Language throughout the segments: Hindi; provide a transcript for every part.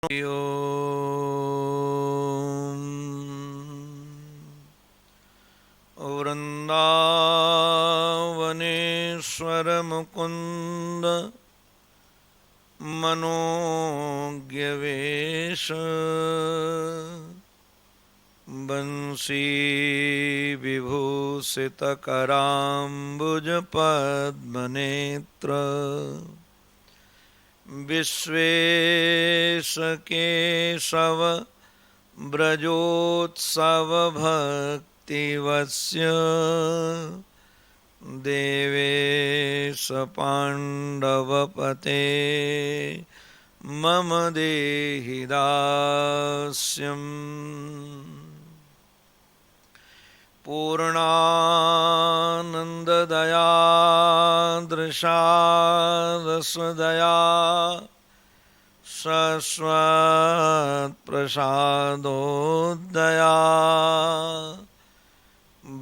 वृंदावनेश्वर मुकुंद मनोज्ञवेश बंसी विभूषित कराम्बुज पद्मनेत्र विश्वेश केशव ब्रजोत्सव भक्तिवस्य देवेश पाण्डवपते मम देहि दास्यम् पूर्णानन्ददया दृशारसदया शश्वत्प्रसादोदया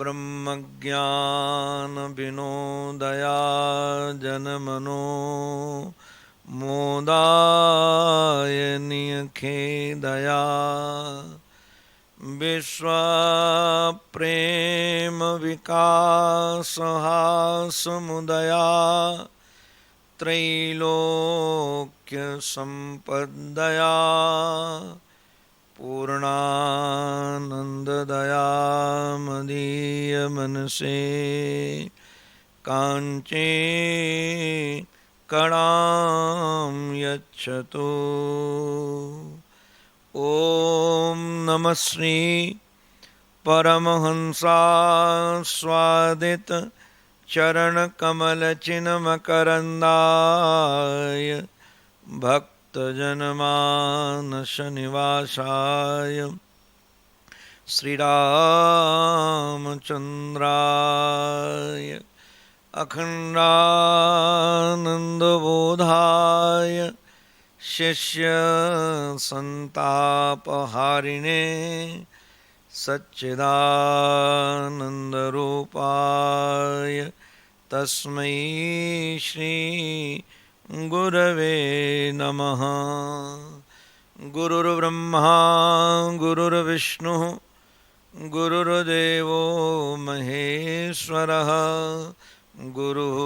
ब्रह्मज्ञानविनोदया जनमनो मोदायनिखेदया विश्वप्रेम विकासहासमुदया त्रैलोक्यसम्पद्दया पूर्णानन्ददया मदीयमनसे काञ्ची कणां यच्छतु। ॐ नमः श्री परमहंसास्वादित चरणकमलचिन्मकरन्दाय भक्तजनमानसनिवासाय श्रीरामचन्द्राय अखण्डानन्दबोधाय शिष्यसन्तापहारिणे सच्चिदानन्दरूपाय तस्मै श्री गुरवे नमः। गुरुर्ब्रह्मा गुरुर्विष्णुः गुरुर्देवो महेश्वरः गुरुः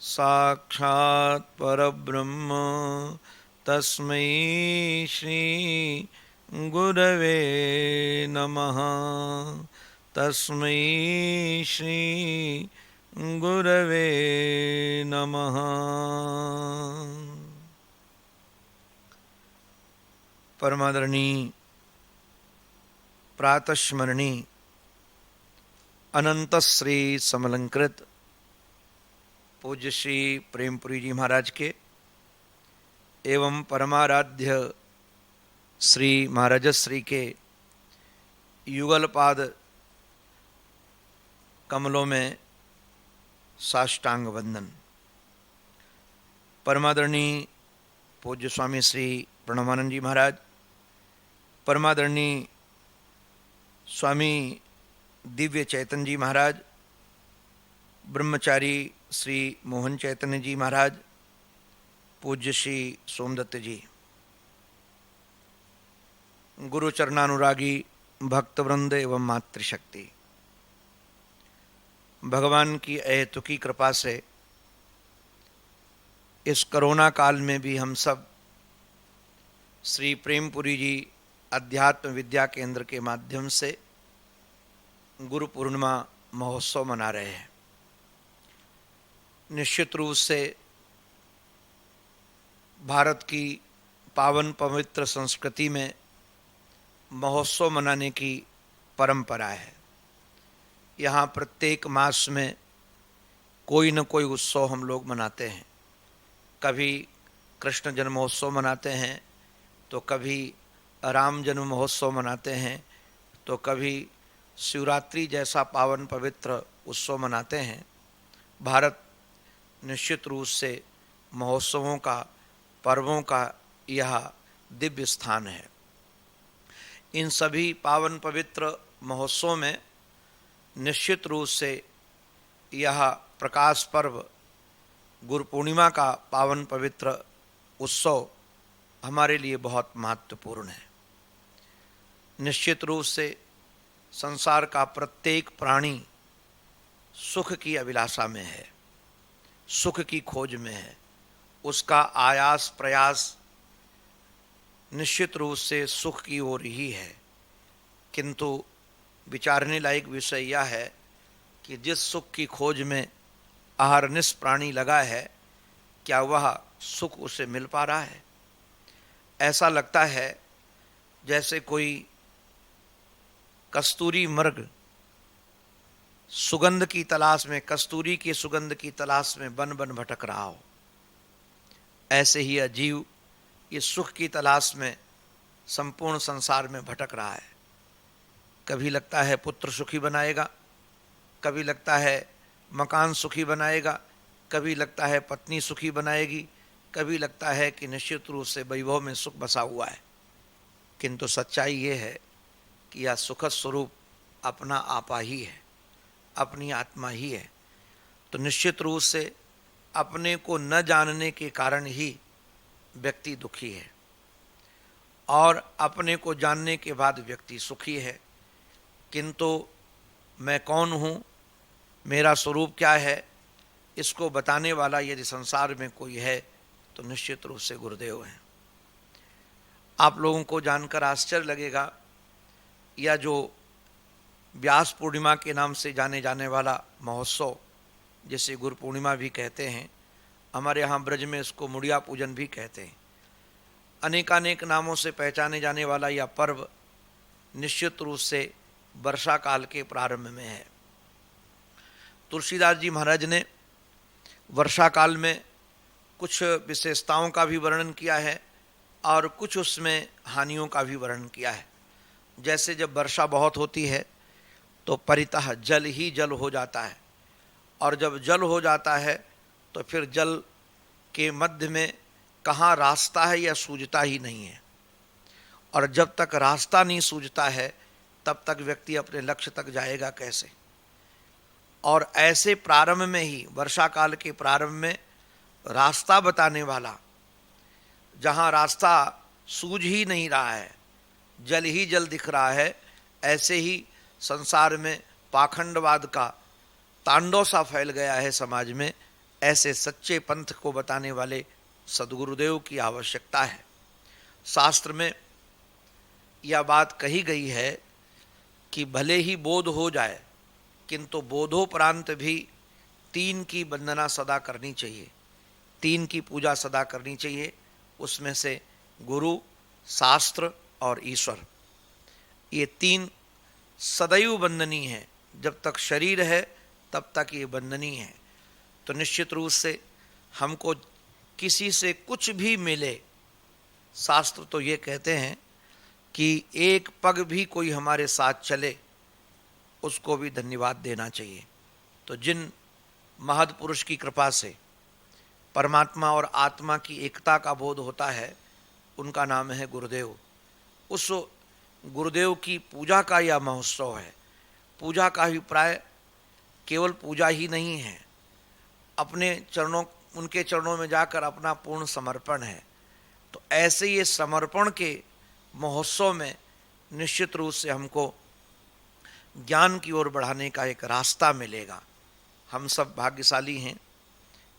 साक्षात् परब्रह्म तस्मै श्री गुरवे नमः। तस्मै श्री गुरवे नमः। परमादरणीय प्रातस्मरणी अनंत श्री समलंकृत पूज्य श्री प्रेमपुरी जी महाराज के एवं परमाराध्य श्री महाराजश्री के युगलपाद कमलों में साष्टांग वंदन। परमादरणीय पूज्य स्वामी श्री प्रणवानंद जी महाराज, परमादरणीय स्वामी दिव्य चैतन्य जी महाराज, ब्रह्मचारी श्री मोहन चैतन्य जी महाराज, पूज्य श्री सोमदत्त जी, गुरु चरणानुरागी भक्तवृंद एवं मातृशक्ति, भगवान की अहेतुकी कृपा से इस कोरोना काल में भी हम सब श्री प्रेमपुरी जी अध्यात्म विद्या केंद्र के माध्यम से गुरु पूर्णिमा महोत्सव मना रहे हैं। निश्चित रूप से भारत की पावन पवित्र संस्कृति में महोत्सव मनाने की परंपरा है। यहाँ प्रत्येक मास में कोई न कोई उत्सव हम लोग मनाते हैं। कभी कृष्ण जन्म महोत्सव मनाते हैं, तो कभी राम जन्म महोत्सव मनाते हैं, तो कभी शिवरात्रि जैसा पावन पवित्र उत्सव मनाते हैं। भारत निश्चित रूप से महोत्सवों का, पर्वों का यह दिव्य स्थान है। इन सभी पावन पवित्र महोत्सव में निश्चित रूप से यह प्रकाश पर्व गुरु पूर्णिमा का पावन पवित्र उत्सव हमारे लिए बहुत महत्वपूर्ण है। निश्चित रूप से संसार का प्रत्येक प्राणी सुख की अभिलाषा में है, सुख की खोज में है। उसका आयास प्रयास निश्चित रूप से सुख की ओर ही है। किंतु विचारने लायक विषय यह है कि जिस सुख की खोज में अहरनिश प्राणी लगा है, क्या वह सुख उसे मिल पा रहा है? ऐसा लगता है जैसे कोई कस्तूरी मृग सुगंध की तलाश में, कस्तूरी की सुगंध की तलाश में बन बन भटक रहा हो। ऐसे ही अजीव ये सुख की तलाश में संपूर्ण संसार में भटक रहा है। कभी लगता है पुत्र सुखी बनाएगा, कभी लगता है मकान सुखी बनाएगा, कभी लगता है पत्नी सुखी बनाएगी, कभी लगता है कि निश्चित रूप से वैभव में सुख बसा हुआ है। किंतु सच्चाई ये है कि यह सुखद स्वरूप अपना आपा ही है, अपनी आत्मा ही है। तो निश्चित रूप से अपने को न जानने के कारण ही व्यक्ति दुखी है, और अपने को जानने के बाद व्यक्ति सुखी है। किंतु मैं कौन हूँ, मेरा स्वरूप क्या है, इसको बताने वाला यदि संसार में कोई है तो निश्चित रूप से गुरुदेव हैं। आप लोगों को जानकर आश्चर्य लगेगा, यह जो व्यास पूर्णिमा के नाम से जाने जाने वाला महोत्सव, जिसे गुरु पूर्णिमा भी कहते हैं, हमारे यहाँ ब्रज में इसको मुड़िया पूजन भी कहते हैं, अनेकानेक नामों से पहचाने जाने वाला यह पर्व निश्चित रूप से वर्षा काल के प्रारंभ में है। तुलसीदास जी महाराज ने वर्षा काल में कुछ विशेषताओं का भी वर्णन किया है और कुछ उसमें हानियों का भी वर्णन किया है। जैसे जब वर्षा बहुत होती है तो परितः जल ही जल हो जाता है, और जब जल हो जाता है तो फिर जल के मध्य में कहाँ रास्ता है यह सूझता ही नहीं है, और जब तक रास्ता नहीं सूझता है तब तक व्यक्ति अपने लक्ष्य तक जाएगा कैसे। और ऐसे प्रारंभ में ही, वर्षा काल के प्रारंभ में रास्ता बताने वाला, जहाँ रास्ता सूझ ही नहीं रहा है, जल ही जल दिख रहा है, ऐसे ही संसार में पाखंडवाद का तांडव सा फैल गया है समाज में। ऐसे सच्चे पंथ को बताने वाले सद्गुरुदेव की आवश्यकता है। शास्त्र में यह बात कही गई है कि भले ही बोध हो जाए, किंतु बोधोपरांत भी तीन की वंदना सदा करनी चाहिए, तीन की पूजा सदा करनी चाहिए। उसमें से गुरु, शास्त्र और ईश्वर, ये तीन सदैव वंदनीय है। जब तक शरीर है तब तक ये वंदनीय है। तो निश्चित रूप से हमको किसी से कुछ भी मिले, शास्त्र तो ये कहते हैं कि एक पग भी कोई हमारे साथ चले उसको भी धन्यवाद देना चाहिए। तो जिन महद पुरुष की कृपा से परमात्मा और आत्मा की एकता का बोध होता है, उनका नाम है गुरुदेव। उस गुरुदेव की पूजा का यह महोत्सव है। पूजा का अभिप्राय केवल पूजा ही नहीं है, अपने चरणों, उनके चरणों में जाकर अपना पूर्ण समर्पण है। तो ऐसे ये समर्पण के महोत्सव में निश्चित रूप से हमको ज्ञान की ओर बढ़ाने का एक रास्ता मिलेगा। हम सब भाग्यशाली हैं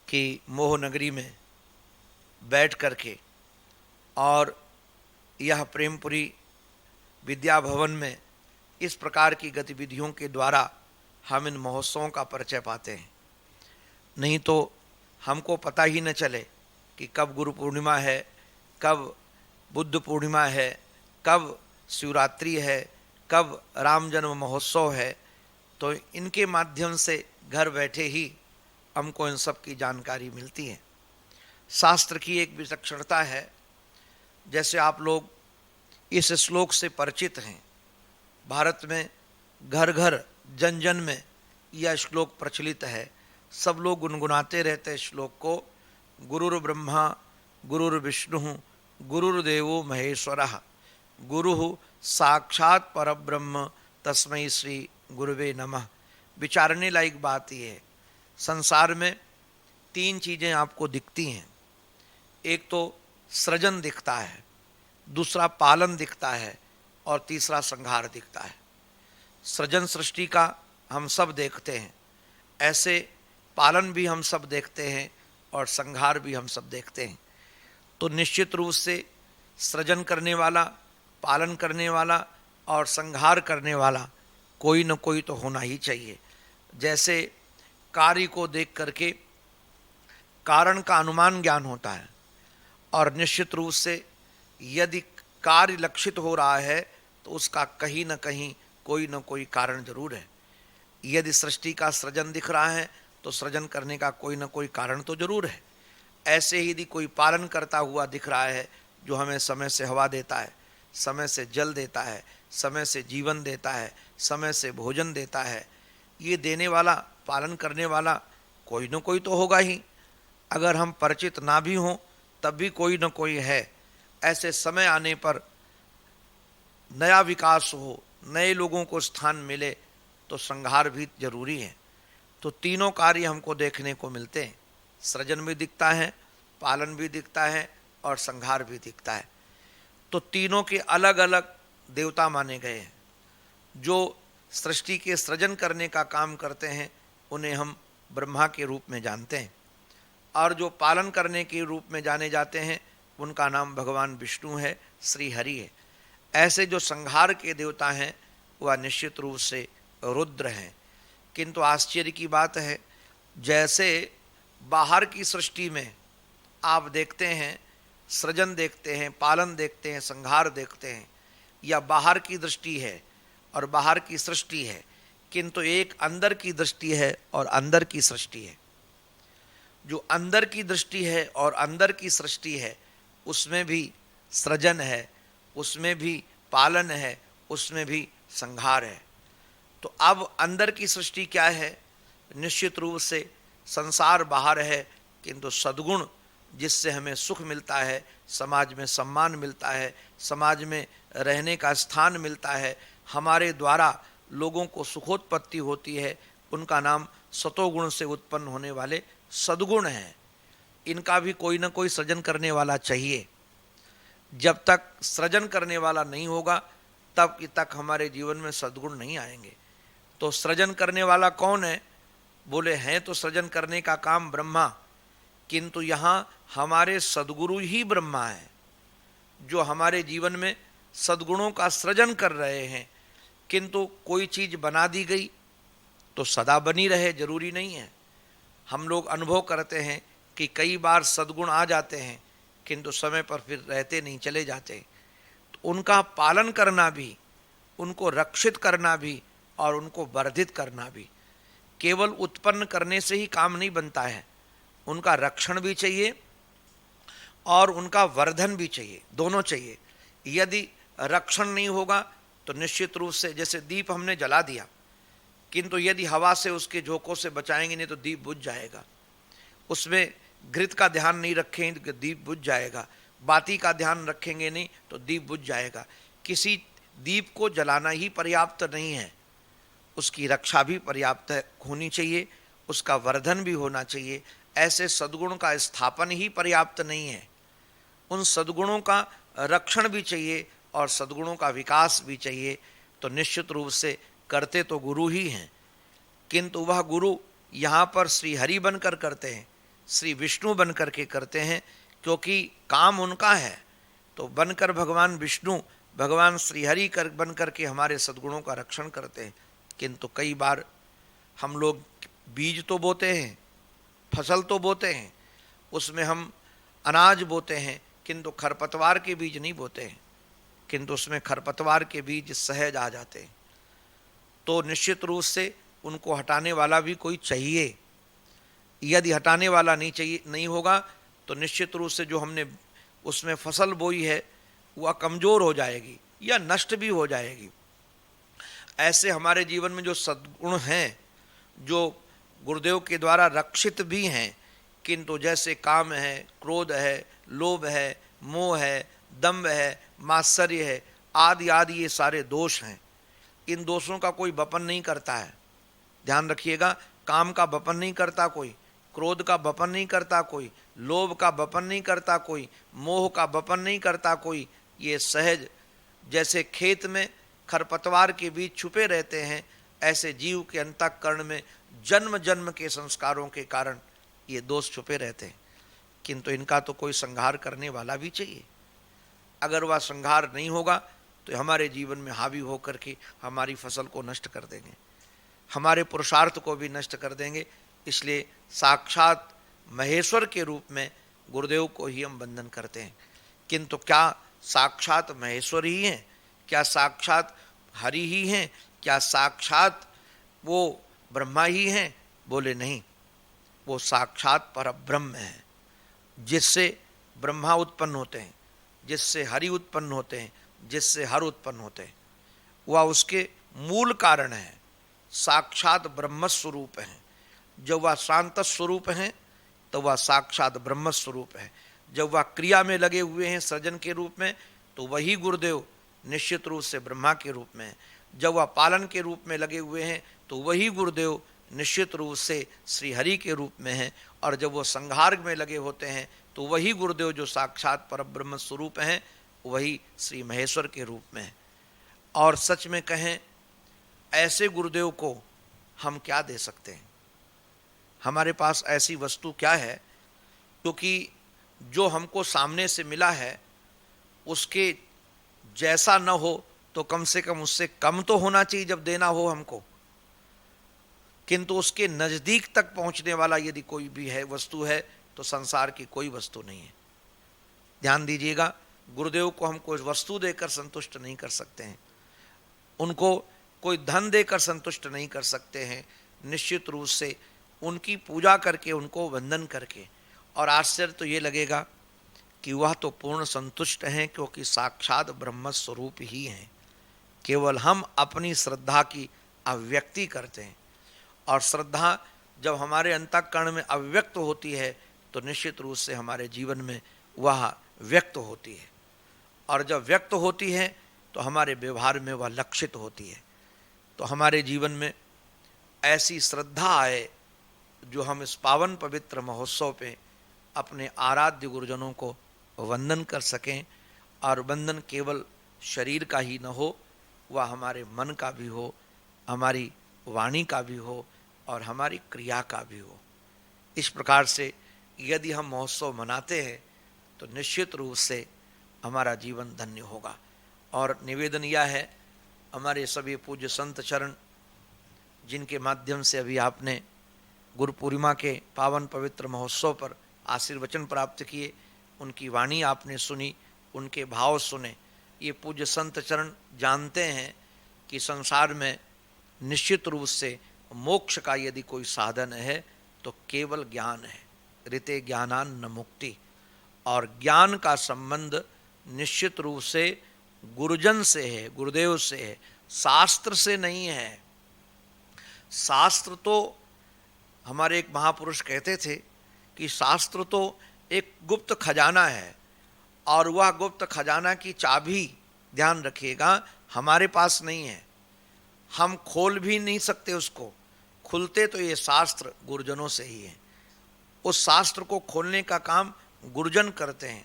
कि मोह नगरी में बैठ करके और यह प्रेमपुरी विद्या भवन में इस प्रकार की गतिविधियों के द्वारा हम इन महोत्सवों का परिचय पाते हैं। नहीं तो हमको पता ही न चले कि कब गुरु पूर्णिमा है, कब बुद्ध पूर्णिमा है, कब शिवरात्रि है, कब राम जन्म महोत्सव है। तो इनके माध्यम से घर बैठे ही हमको इन सब की जानकारी मिलती है। शास्त्र की एक विचक्षणता है, जैसे आप लोग इस श्लोक से परिचित हैं, भारत में घर घर जन जन में यह श्लोक प्रचलित है। सब लोग गुनगुनाते रहते हैं श्लोक को, गुरुर् ब्रह्मा गुरुर्विष्णु गुरुर्देवो महेश्वरः गुरु साक्षात परब्रह्म तस्मै श्री गुरुवे नमः। विचारने लायक बात यह है, संसार में तीन चीज़ें आपको दिखती हैं। एक तो सृजन दिखता है, दूसरा पालन दिखता है और तीसरा संहार दिखता है। सृजन सृष्टि का हम सब देखते हैं, ऐसे पालन भी हम सब देखते हैं और संहार भी हम सब देखते हैं। तो निश्चित रूप से सृजन करने वाला, पालन करने वाला और संहार करने वाला कोई न कोई तो होना ही चाहिए। जैसे कार्य को देख करके कारण का अनुमान ज्ञान होता है, और निश्चित रूप से यदि कार्य लक्षित हो रहा है तो उसका कहीं न कहीं कोई न कोई कारण जरूर है। यदि सृष्टि का सृजन दिख रहा है तो सृजन करने का कोई न कोई कारण तो जरूर है। ऐसे ही यदि कोई पालन करता हुआ दिख रहा है, जो हमें समय से हवा देता है, समय से जल देता है, समय से जीवन देता है, समय से भोजन देता है, ये देने वाला, पालन करने वाला कोई न कोई तो होगा ही। अगर हम परिचित ना भी हों तब भी कोई न कोई है। ऐसे समय आने पर नया विकास हो, नए लोगों को स्थान मिले तो संहार भी जरूरी है। तो तीनों कार्य हमको देखने को मिलते हैं, सृजन भी दिखता है, पालन भी दिखता है और संहार भी दिखता है। तो तीनों के अलग अलग देवता माने गए हैं। जो सृष्टि के सृजन करने का काम करते हैं उन्हें हम ब्रह्मा के रूप में जानते हैं, और जो पालन करने के रूप में जाने जाते हैं उनका नाम भगवान विष्णु है, श्री हरि है। ऐसे जो संहार के देवता हैं वह निश्चित रूप से रुद्र हैं। किंतु आश्चर्य की बात है, जैसे बाहर की सृष्टि में आप देखते हैं, सृजन देखते हैं, पालन देखते हैं, संहार देखते हैं, या बाहर की दृष्टि है और बाहर की सृष्टि है, किंतु एक अंदर की दृष्टि है और अंदर की सृष्टि है। जो अंदर की दृष्टि है और अंदर की सृष्टि है उसमें भी सृजन है, उसमें भी पालन है, उसमें भी संहार है। तो अब अंदर की सृष्टि क्या है? निश्चित रूप से संसार बाहर है, किंतु सद्गुण जिससे हमें सुख मिलता है, समाज में सम्मान मिलता है, समाज में रहने का स्थान मिलता है, हमारे द्वारा लोगों को सुखोत्पत्ति होती है, उनका नाम सतोगुण से उत्पन्न होने वाले सद्गुण हैं। इनका भी कोई न कोई सृजन करने वाला चाहिए। जब तक सृजन करने वाला नहीं होगा तब तक हमारे जीवन में सद्गुण नहीं आएंगे। तो सृजन करने वाला कौन है? बोले हैं तो सृजन करने का काम ब्रह्मा, किंतु यहाँ हमारे सद्गुरु ही ब्रह्मा है, जो हमारे जीवन में सद्गुणों का सृजन कर रहे हैं। किंतु कोई चीज़ बना दी गई तो सदा बनी रहे जरूरी नहीं है। हम लोग अनुभव करते हैं कि कई बार सद्गुण आ जाते हैं किंतु समय पर फिर रहते नहीं, चले जाते हैं। तो उनका पालन करना भी, उनको रक्षित करना भी और उनको वर्धित करना भी, केवल उत्पन्न करने से ही काम नहीं बनता है। उनका रक्षण भी चाहिए और उनका वर्धन भी चाहिए, दोनों चाहिए। यदि रक्षण नहीं होगा तो निश्चित रूप से, जैसे दीप हमने जला दिया, किंतु यदि हवा से उसके झोंकों से बचाएंगे नहीं तो दीप बुझ जाएगा। उसमें घृत का ध्यान नहीं रखेंगे तो दीप बुझ जाएगा, बाती का ध्यान रखेंगे नहीं तो दीप बुझ जाएगा। किसी दीप को जलाना ही पर्याप्त नहीं है, उसकी रक्षा भी पर्याप्त होनी चाहिए, उसका वर्धन भी होना चाहिए। ऐसे सद्गुण का स्थापन ही पर्याप्त नहीं है, उन सद्गुणों का रक्षण भी चाहिए और सद्गुणों का विकास भी चाहिए। तो निश्चित रूप से करते तो गुरु ही हैं, किंतु वह गुरु यहाँ पर श्री हरि बनकर करते हैं, श्री विष्णु बनकर के करते हैं, क्योंकि काम उनका है। तो बनकर भगवान विष्णु, भगवान श्री हरि कर बनकर के हमारे सद्गुणों का रक्षण करते हैं। किंतु कई बार हम लोग बीज तो बोते हैं, फसल तो बोते हैं, उसमें हम अनाज बोते हैं, किंतु खरपतवार के बीज नहीं बोते हैं, किंतु उसमें खरपतवार के बीज सहज आ जाते हैं। तो निश्चित रूप से उनको हटाने वाला भी कोई चाहिए। यदि हटाने वाला नहीं होगा तो निश्चित रूप से जो हमने उसमें फसल बोई है वह कमज़ोर हो जाएगी या नष्ट भी हो जाएगी। ऐसे हमारे जीवन में जो सद्गुण हैं, जो गुरुदेव के द्वारा रक्षित भी हैं, किंतु जैसे काम है, क्रोध है, लोभ है, मोह है, दंभ है, मात्सर्य है, आदि आदि ये सारे दोष हैं। इन दोषों का कोई वपन नहीं करता है, ध्यान रखिएगा। काम का वपन नहीं करता कोई, क्रोध का वपन नहीं करता कोई, लोभ का वपन नहीं करता कोई, मोह का वपन नहीं करता कोई। ये सहज, जैसे खेत में खरपतवार के बीच छुपे रहते हैं, ऐसे जीव के अंतःकरण में जन्म जन्म के संस्कारों के कारण ये दोष छुपे रहते हैं। किंतु इनका तो कोई संहार करने वाला भी चाहिए। अगर वह संहार नहीं होगा तो हमारे जीवन में हावी होकर के हमारी फसल को नष्ट कर देंगे, हमारे पुरुषार्थ को भी नष्ट कर देंगे। इसलिए साक्षात महेश्वर के रूप में गुरुदेव को ही हम वंदन करते हैं। किंतु क्या साक्षात महेश्वर ही हैं? क्या साक्षात हरि ही हैं? क्या साक्षात वो ब्रह्मा ही हैं? बोले नहीं, वो साक्षात परब्रह्म है, जिससे ब्रह्मा उत्पन्न होते हैं, जिससे हरि उत्पन्न होते हैं, जिससे हर उत्पन्न होते हैं। वह उसके मूल कारण है, साक्षात ब्रह्म स्वरूप है। जब वह शांत स्वरूप हैं तो वह साक्षात ब्रह्म स्वरूप है। जब वह क्रिया में लगे हुए हैं सृजन के रूप में, तो वही गुरुदेव निश्चित रूप से ब्रह्मा के रूप में है। जब वह पालन के रूप में लगे हुए हैं तो वही गुरुदेव निश्चित रूप से श्री हरि के रूप में है। और जब वो संहार में लगे होते हैं तो वही गुरुदेव जो साक्षात परब्रह्म स्वरूप हैं, वही श्री महेश्वर के रूप में है। और सच में कहें, ऐसे गुरुदेव को हम क्या दे सकते हैं? हमारे पास ऐसी वस्तु क्या है? क्योंकि जो हमको सामने से मिला है उसके जैसा न हो तो कम से कम उससे कम तो होना चाहिए जब देना हो हमको। किंतु उसके नज़दीक तक पहुंचने वाला यदि कोई भी है वस्तु है तो संसार की कोई वस्तु नहीं है। ध्यान दीजिएगा, गुरुदेव को हम कोई वस्तु देकर संतुष्ट नहीं कर सकते हैं, उनको कोई धन देकर संतुष्ट नहीं कर सकते हैं। निश्चित रूप से उनकी पूजा करके, उनको वंदन करके। और आश्चर्य तो ये लगेगा कि वह तो पूर्ण संतुष्ट हैं, क्योंकि साक्षात ब्रह्म स्वरूप ही हैं। केवल हम अपनी श्रद्धा की अभिव्यक्ति करते हैं, और श्रद्धा जब हमारे अंतःकरण में अभिव्यक्त होती है तो निश्चित रूप से हमारे जीवन में वह व्यक्त होती है। और जब व्यक्त होती है तो हमारे व्यवहार में वह लक्षित होती है। तो हमारे जीवन में ऐसी श्रद्धा आए जो हम इस पावन पवित्र महोत्सव पे अपने आराध्य गुरुजनों को वंदन कर सकें। और वंदन केवल शरीर का ही न हो, वह हमारे मन का भी हो, हमारी वाणी का भी हो, और हमारी क्रिया का भी हो। इस प्रकार से यदि हम महोत्सव मनाते हैं तो निश्चित रूप से हमारा जीवन धन्य होगा। और निवेदन यह है, हमारे सभी पूज्य संत चरण जिनके माध्यम से अभी आपने गुरु पूर्णिमा के पावन पवित्र महोत्सव पर आशीर्वचन प्राप्त किए, उनकी वाणी आपने सुनी, उनके भाव सुने। ये पूज्य संत चरण जानते हैं कि संसार में निश्चित रूप से मोक्ष का यदि कोई साधन है तो केवल ज्ञान है। ऋते ज्ञानान न मुक्ति। और ज्ञान का संबंध निश्चित रूप से गुरुजन से है, गुरुदेव से है, शास्त्र से नहीं है। शास्त्र तो, हमारे एक महापुरुष कहते थे कि शास्त्र तो एक गुप्त खजाना है, और वह गुप्त खजाना की चाबी, ध्यान रखिएगा, हमारे पास नहीं है। हम खोल भी नहीं सकते उसको। खुलते तो ये शास्त्र गुरुजनों से ही है। उस शास्त्र को खोलने का काम गुरुजन करते हैं।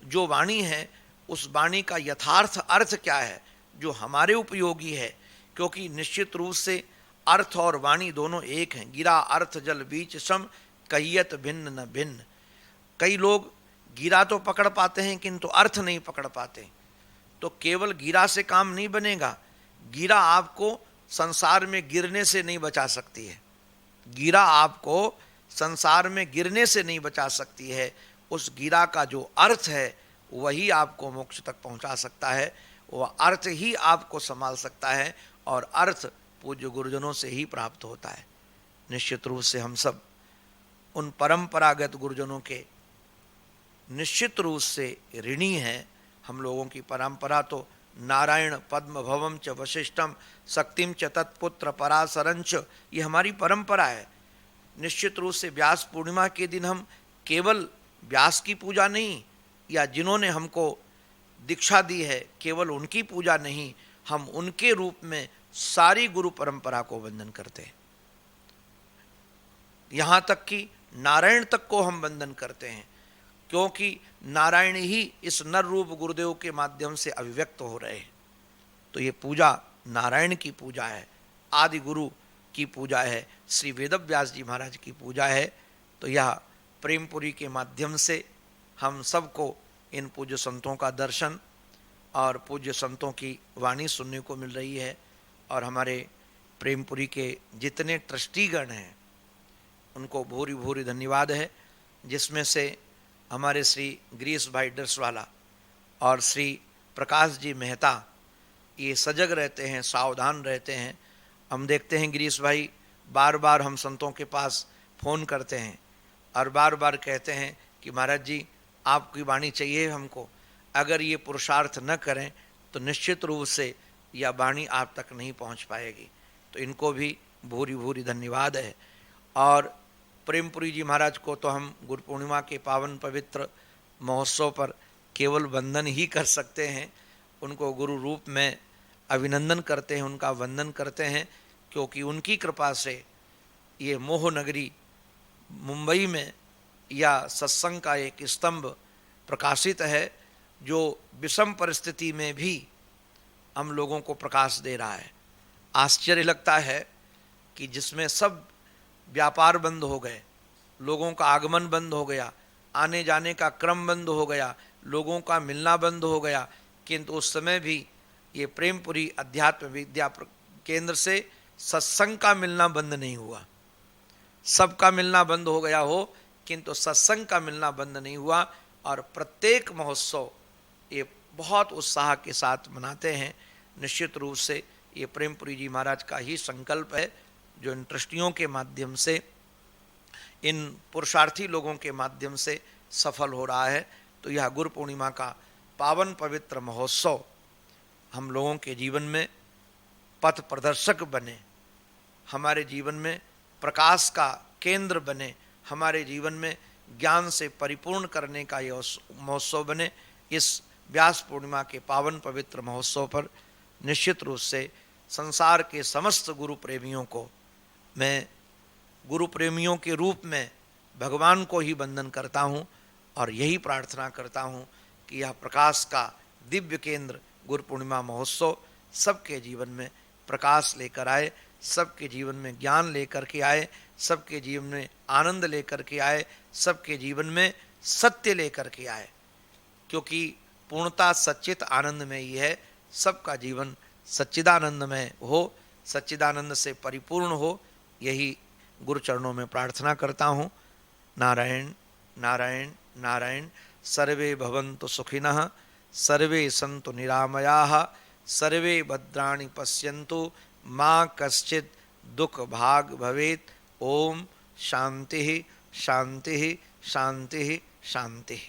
जो वाणी है, उस वाणी का यथार्थ अर्थ क्या है जो हमारे उपयोगी है, क्योंकि निश्चित रूप से अर्थ और वाणी दोनों एक हैं। गिरा अर्थ जल बीच सम, कहियत भिन्न न भिन्न। कई लोग गिरा तो पकड़ पाते हैं किंतु अर्थ नहीं पकड़ पाते। तो केवल गिरा से काम नहीं बनेगा। गिरा आपको संसार में गिरने से नहीं बचा सकती है। गिरा आपको संसार में गिरने से नहीं बचा सकती है। उस गिरा का जो अर्थ है वही आपको मोक्ष तक पहुंचा सकता है। वह अर्थ ही आपको संभाल सकता है, और अर्थ पूज्य गुरुजनों से ही प्राप्त होता है। निश्चित रूप से हम सब उन परंपरागत गुरुजनों के निश्चित रूप से ऋणी हैं। हम लोगों की परंपरा तो नारायण पद्म भवम च वशिष्ठम शक्तिम च तत्पुत्र पराशरंच, ये हमारी परंपरा है। निश्चित रूप से व्यास पूर्णिमा के दिन हम केवल व्यास की पूजा नहीं, या जिन्होंने हमको दीक्षा दी है केवल उनकी पूजा नहीं, हम उनके रूप में सारी गुरु परंपरा को वंदन करते हैं। यहाँ तक कि नारायण तक को हम वंदन करते हैं, क्योंकि नारायण ही इस नर रूप गुरुदेव के माध्यम से अभिव्यक्त हो रहे हैं। तो ये पूजा नारायण की पूजा है, आदि गुरु की पूजा है, श्री वेदव्यास जी महाराज की पूजा है। तो यह प्रेमपुरी के माध्यम से हम सबको इन पूज्य संतों का दर्शन और पूज्य संतों की वाणी सुनने को मिल रही है। और हमारे प्रेमपुरी के जितने ट्रस्टीगण हैं उनको भूरी भूरी धन्यवाद है, जिसमें से हमारे श्री गिरीश भाई डरसवाला और श्री प्रकाश जी मेहता ये सजग रहते हैं, सावधान रहते हैं। हम देखते हैं गिरीश भाई बार बार हम संतों के पास फ़ोन करते हैं और बार बार कहते हैं कि महाराज जी आपकी वाणी चाहिए हमको, अगर ये पुरुषार्थ न करें तो निश्चित रूप से यह वाणी आप तक नहीं पहुंच पाएगी। तो इनको भी भूरी भूरी धन्यवाद है। और प्रेमपुरी जी महाराज को तो हम गुरु पूर्णिमा के पावन पवित्र महोत्सव पर केवल वंदन ही कर सकते हैं, उनको गुरु रूप में अभिनंदन करते हैं, उनका वंदन करते हैं, क्योंकि उनकी कृपा से ये मोह नगरी मुंबई में या सत्संग का एक स्तंभ प्रकाशित है, जो विषम परिस्थिति में भी हम लोगों को प्रकाश दे रहा है। आश्चर्य लगता है कि जिसमें सब व्यापार बंद हो गए, लोगों का आगमन बंद हो गया, आने जाने का क्रम बंद हो गया, लोगों का मिलना बंद हो गया, किंतु उस समय भी ये प्रेमपुरी अध्यात्म विद्या केंद्र से सत्संग का मिलना बंद नहीं हुआ। सबका मिलना बंद हो गया हो, किंतु सत्संग का मिलना बंद नहीं हुआ। और प्रत्येक महोत्सव ये बहुत उत्साह के साथ मनाते हैं। निश्चित रूप से ये प्रेमपुरी जी महाराज का ही संकल्प है, जो इन ट्रस्टियों के माध्यम से, इन पुरुषार्थी लोगों के माध्यम से सफल हो रहा है। तो यह गुरु पूर्णिमा का पावन पवित्र महोत्सव हम लोगों के जीवन में पथ प्रदर्शक बने, हमारे जीवन में प्रकाश का केंद्र बने, हमारे जीवन में ज्ञान से परिपूर्ण करने का यह महोत्सव बने। इस व्यास पूर्णिमा के पावन पवित्र महोत्सव पर निश्चित रूप से संसार के समस्त गुरु प्रेमियों को मैं गुरु प्रेमियों के रूप में भगवान को ही वंदन करता हूँ और यही प्रार्थना करता हूँ कि यह प्रकाश का दिव्य केंद्र गुरु पूर्णिमा महोत्सव सबके जीवन में प्रकाश लेकर आए, सबके जीवन में ज्ञान लेकर के आए, सबके जीवन में आनंद लेकर के आए, सबके जीवन में सत्य लेकर के आए, क्योंकि पूर्णता सच्चित आनंद में ही है। सबका जीवन सच्चिदानंद में हो, सच्चिदानंद से परिपूर्ण हो, यही गुरु चरणों में प्रार्थना करता हूँ। नारायण नारायण नारायण। सर्वे भवन्तु सुखिनः, सर्वे सन्तु निरामयाः, सर्वे भद्राणि पश्यन्तु, माँ कश्चित् दुख भाग भवेत्। ओम शांति शांति शांति शांति।